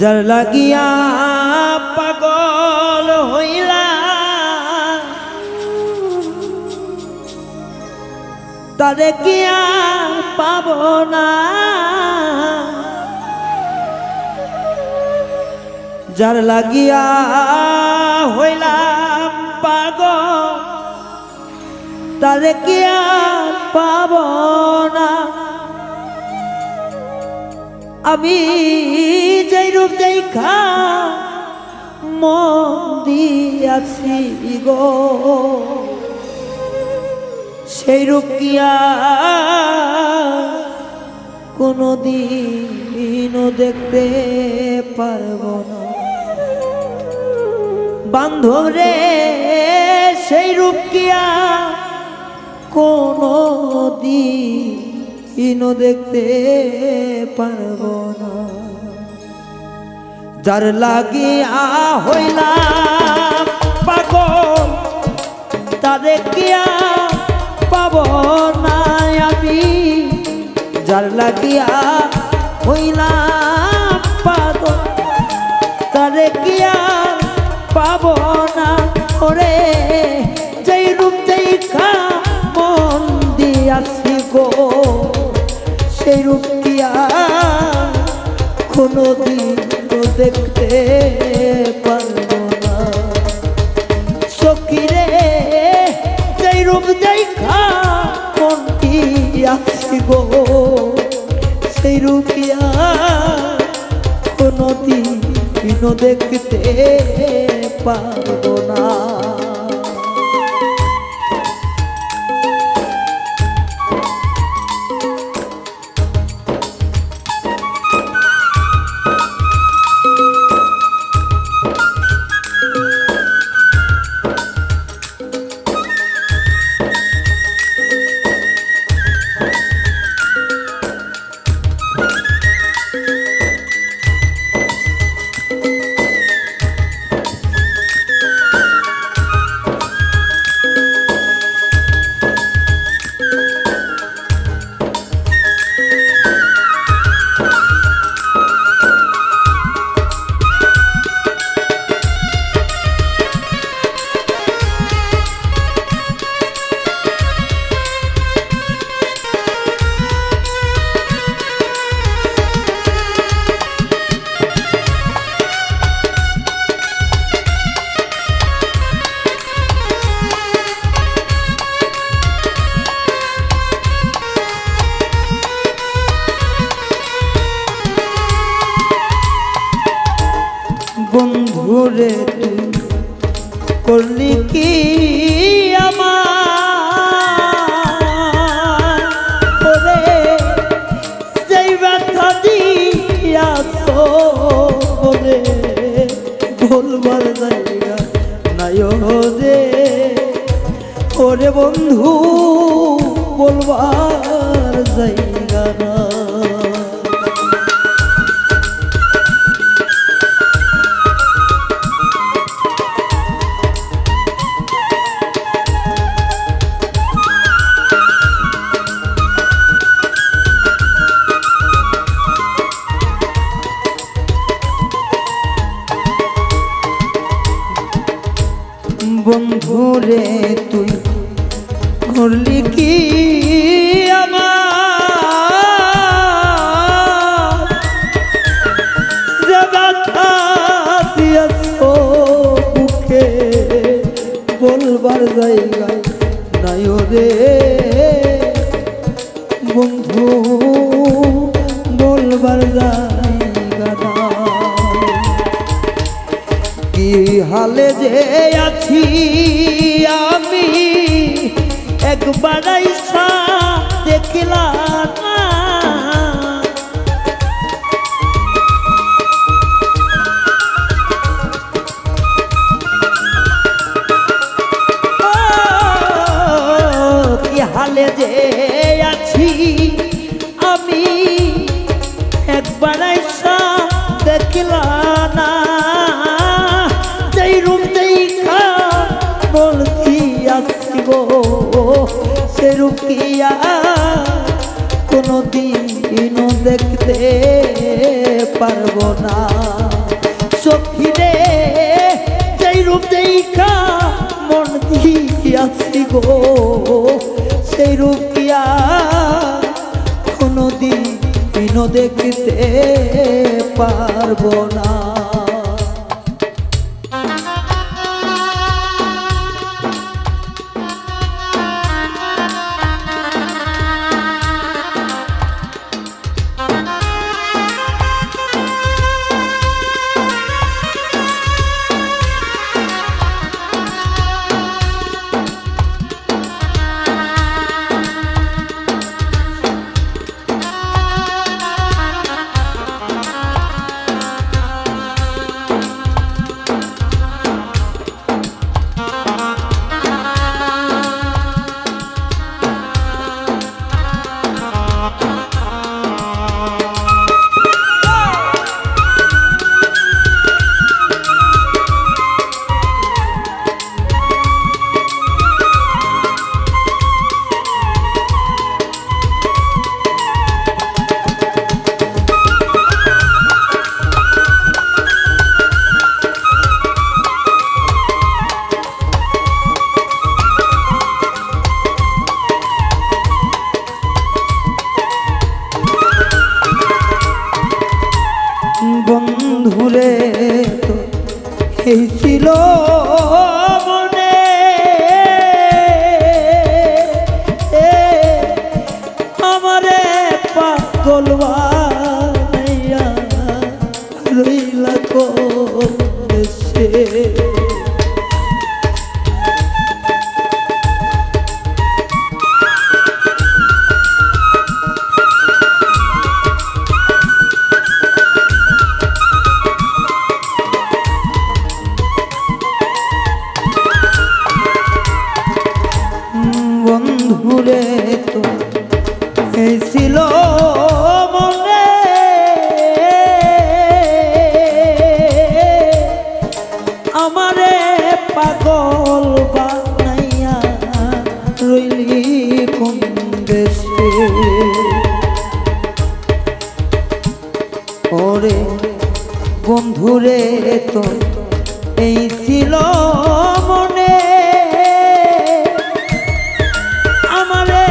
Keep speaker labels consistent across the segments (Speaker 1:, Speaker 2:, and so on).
Speaker 1: যার লাগিয়া পাগল হইলা তারে কিয়া পাব না, যার লাগিয়া হইলাম পাগল তারে কিয়া পাব না। আমি যেই রূপ দেখা মন দিয়াছি গো সেই রূপ কিয়া কোনদিনও দেখতে পারব না। বান্ধব রে সেই রূপ কিয়া কোনদিনও দেখতে পারব না। যার লাগিয়া হইলাম পাগল তারে কিয়া পাব না আমি, যার লাগিয়া হইলাম পাগল তারে কিয়া পাব না। ওরে যেই রূপ দেখা মন দিয়াছি গো সেই রূপ কিয়া কোনদিন দেখতে পারব না। সখীরে যেই রূপ দেখা মন দিয়াছি গো সেই রূপ কিয়া কোনদিন দেখতে পারব না। বন্ধুরে করলি কি আমার যেই ব্যথা দিয়াছ রে বলবার জায়গা নাই রে। ওরে বন্ধু বলবার জায়গা না। বন্ধুরে তুই করলি কি আমার যে ব্যথা দিয়াছ বুকে বলবার জায়গা নাই রে। বন্ধু বলবার জায়গা নাই। কি হালে যে আছি আমি একবার আইসা দেখলাম না। কি হালে যে আছি আমি একবার আইসা দেখলাম না। সে রূপ কিয়া কোনো দিনও দেখতে পারবো না। সখী রে যেই রূপ দেখা মন দিয়াছি গো, সেই রূপ কি আর কোনো দিনও দেখতে পারবো না। বন্ধুরে তো এই ছিল মনে, আমারে পাগল বানাইয়া রইলা কোন দেশে। বন্ধুরে তো এই ছিল মনে, আমারে পাগল বানাইয়া রইলি কোন দেশে। ওরে বন্ধুরে তো এই ছিল মনে, আমারে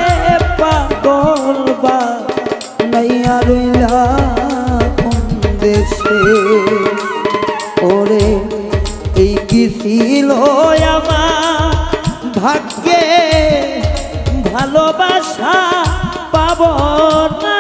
Speaker 1: পাগল বানাইয়া রইলা কোন দেশে। ওরে এই কি ছিল আমার ভাগ্যে, ভালোবাসা পাব না।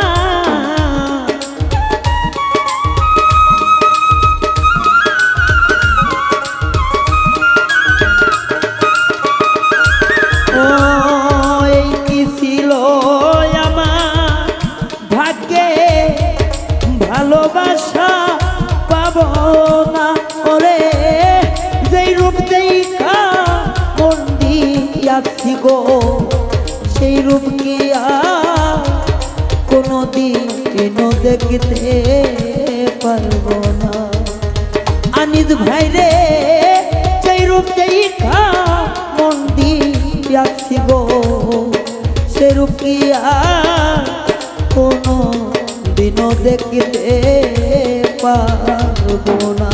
Speaker 1: ভালোবাসা পাব না। ওরে যেই রূপ দেখা মন দিয়াছি গো, সেই রূপ কি আর কোনো দিনও দেখতে পারবো না। আনিস ভাই রে যেই রূপ দেখা মন দিয়াছি গো, সেই রূপ কি আর কোনো দিনও দেখতে পারবো না।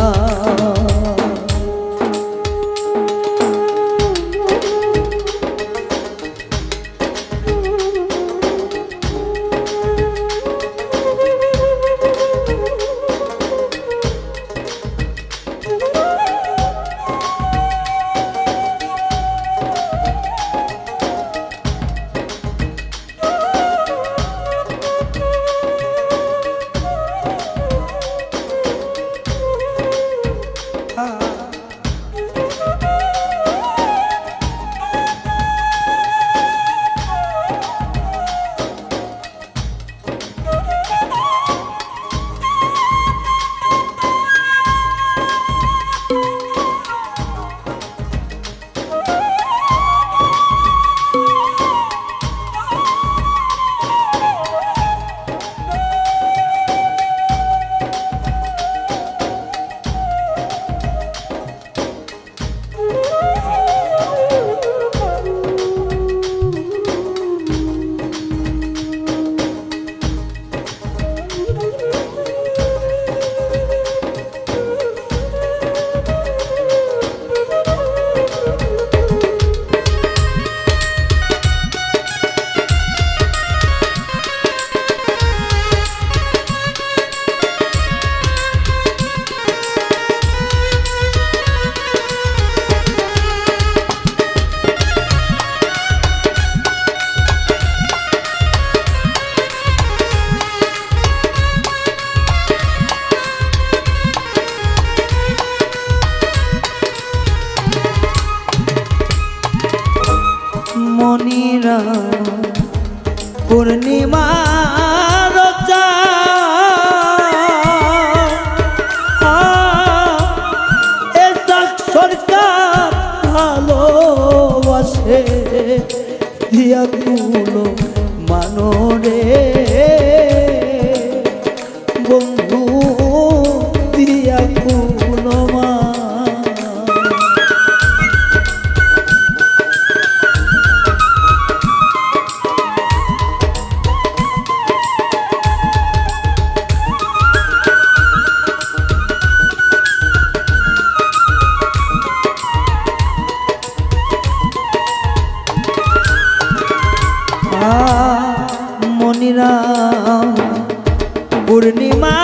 Speaker 1: পূর্ণিমা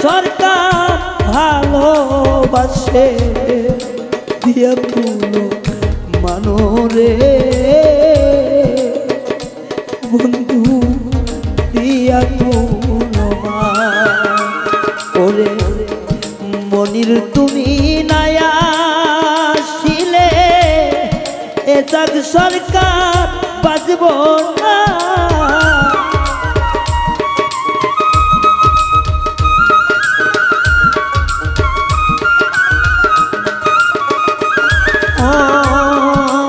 Speaker 1: সরকার ভালোবাসে দিয়া পুলো মানরে বন্ধু দিয়া পুলো ওরে মনির তুমি নায়া শিলে এ যাক সরকার বাজব না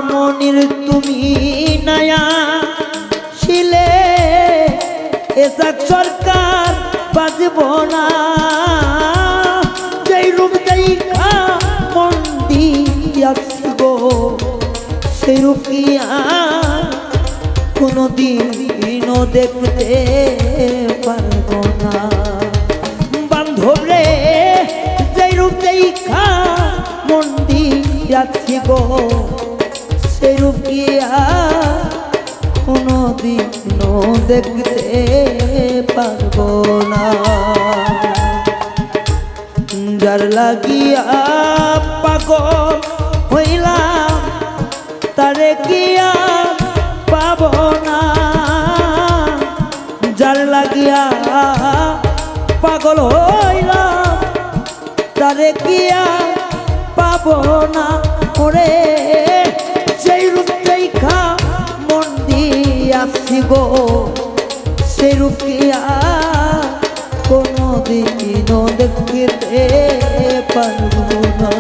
Speaker 1: মনির তুমি নায়া শিলে এ যাক সরকার বাজব না যেই রূপ দেখা মন দিয়াছি গো সেই রূপ কি কোনদিনও দেখতে পারবো না বান্ধব রে যেই রূপ দেখা মন দিয়াছি গো সেই রূপ কি কোনদিনও দেখতে পারবো না যার লাগিয়া পাগল হইলাম তারে কি পাব না যার লাগিয়া পাগল হইলাম তারে কি পাব না ওরে সেই রূপ দেখা মন দিয়াছি গো সেই রূপ কি কোনদিনও দেখতে পারবো না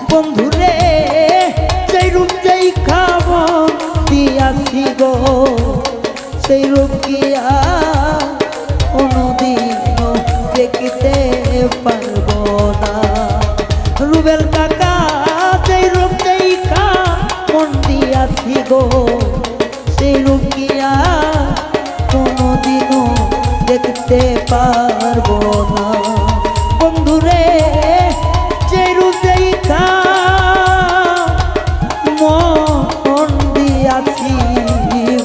Speaker 1: বন্ধুরে সেই রূপ দেখা মন দিয়াছি গো সেই রূপ কি কোনদিনও দেখতে পারবো না রুবেল কাকা সেই রূপ দেখা মন দিয়াছি গো সেই রূপ কি কোনদিনও দেখতে পারবো না বন্ধুরে সেই রূপ দেখা মন দিয়াছি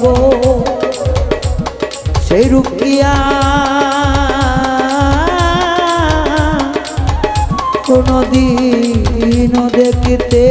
Speaker 1: গো সেই রূপ কি কোনদিনও দেখতে